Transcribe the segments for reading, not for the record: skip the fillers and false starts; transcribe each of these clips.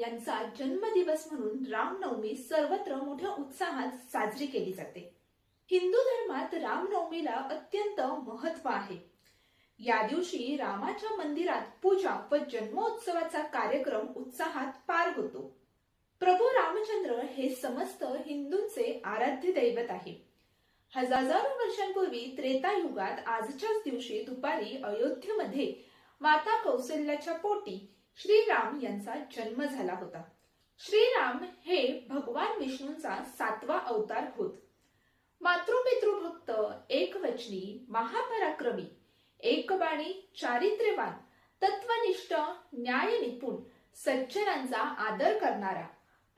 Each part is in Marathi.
यांचा जन्मदिवस म्हणून रामनवमी सर्वत्र मोठ्या उत्साहात साजरी केली जाते। हिंदू धर्मात रामनवमीला अत्यंत महत्त्व आहे। या दिवशी रामाच्या मंदिरात पूजा व जन्मोत्सवाचा कार्यक्रम उत्साहात पार होतो। प्रभू रामचंद्र हे समस्त हिंदूंचे आराध्य दैवत आहे। हजारो वर्षांपूर्वी त्रेता युगात आजच्याच दिवशी दुपारी अयोध्येमध्ये माता कौसल्याच्या पोटी श्रीराम यांचा जन्म झाला होता। श्रीराम हे भगवान विष्णूंचा 7वा अवतार होत। मातृपितृभक्त, एकवचनी, महापराक्रमी, एकबाणी, चारित्र्यवान, तत्वनिष्ठ, न्यायनिपुण, सज्जनांचा आदर करणारा,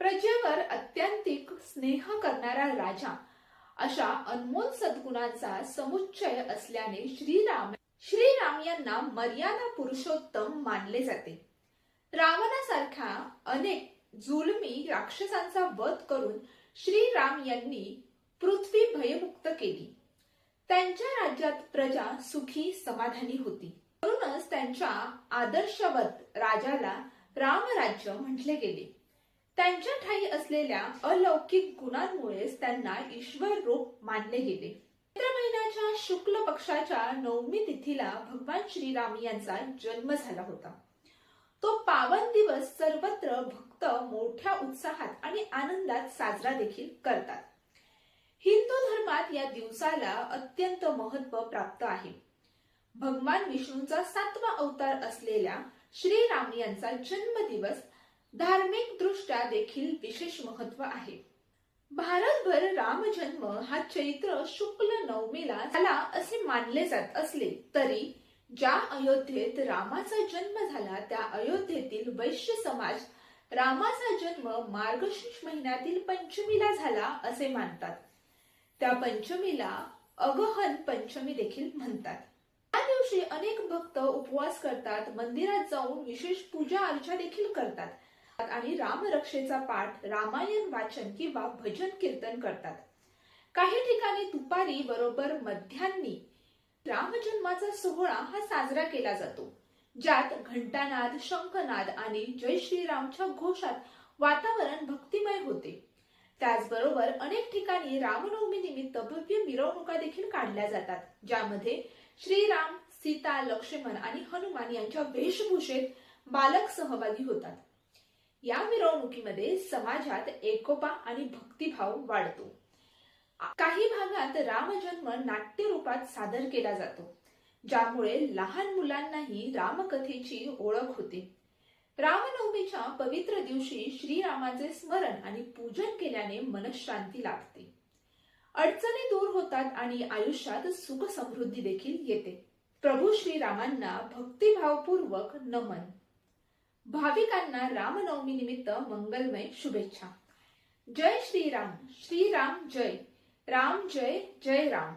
प्रजेवर अत्यंतिक स्नेह करणारा राजा अशा अनमोल सद्गुणांचा समुच्चय असल्याने श्रीराम यांना मर्यादा पुरुषोत्तम मानले जाते। रावणासारख्या अनेक जुलमी राक्षसांचा वध करून श्रीराम यांनी पृथ्वी भयमुक्त केली। त्यांच्या राज्यात प्रजा सुखी समाधानी होती। म्हणूनच त्यांच्या आदर्शवत राजाला रामराज्य म्हटले गेले। त्यांच्या ठायी असलेल्या अलौकिक गुणांमुळेच त्यांना ईश्वर रूप मानले गेले। चैत्र महिन्याच्या शुक्ल पक्षाच्या नवमी तिथीला भगवान श्रीराम यांचा जन्म झाला होता। तो पावन दिवस सर्वत्र भक्त मोठ्या उत्साहात आणि आनंदात साजरा देखील करतात। हिंदू धर्मात या दिवसाला अत्यंत महत्त्व प्राप्त आहे। भगवान विष्णूंचा 7वा अवतार असलेल्या श्रीराम यांचा जन्मदिवस धार्मिक दृष्ट्या देखील विशेष महत्त्व आहे। भारतभर रामजन्म हा चैत्र शुक्ल नवमीला झाला असे मानले जात असले तरी ज्या अयोध्येत रामाचा जन्म झाला त्या अयोध्येतील वैश्य समाज रामाचा जन्म मार्गशीर्ष महिन्यातील पंचमीला झाला असे मानतात। त्या पंचमीला अगहन पंचमी देखील म्हणतात। या दिवशी अनेक भक्त उपवास करतात, मंदिरात जाऊन विशेष पूजा अर्चा देखील करतात आणि रामरक्षेचा पाठ, रामायण वाचन किंवा भजन कीर्तन करतात। काही ठिकाणी दुपारी बरोबर मध्यान्ही रामजन्माचा सोहळा हा साजरा केला जातो, ज्यात घंटानाद, शंखनाद आणि जय श्रीरामच्या घोषात वातावरण भक्तिमय होते। त्याचबरोबर अनेक ठिकाणी रामनवमी निमित्त भव्य मिरवणुका देखील काढल्या जातात, ज्यामध्ये श्रीराम, सीता, लक्ष्मण आणि हनुमान यांच्या वेशभूषेत बालक सहभागी होतात। या मिरवणुकीमध्ये समाजात एकोपा आणि भक्तिभाव वाढतो। काही भागात रामजन्म नाट्य रूपात सादर केला जातो, ज्यामुळे लहान मुलांनाही रामकथेची ओळख होते। रामनवमीच्या पवित्र दिवशी श्रीरामाचे स्मरण आणि पूजन केल्याने मनःशांती लाभते, अडचणी दूर होतात आणि आयुष्यात सुख समृद्धी देखील येते। प्रभू श्रीरामांना भक्तिभावपूर्वक नमन। भाविकांना रामनवमी निमित्त मंगलमय शुभेच्छा। जय श्रीराम, श्रीराम जय, राम जय, जय राम।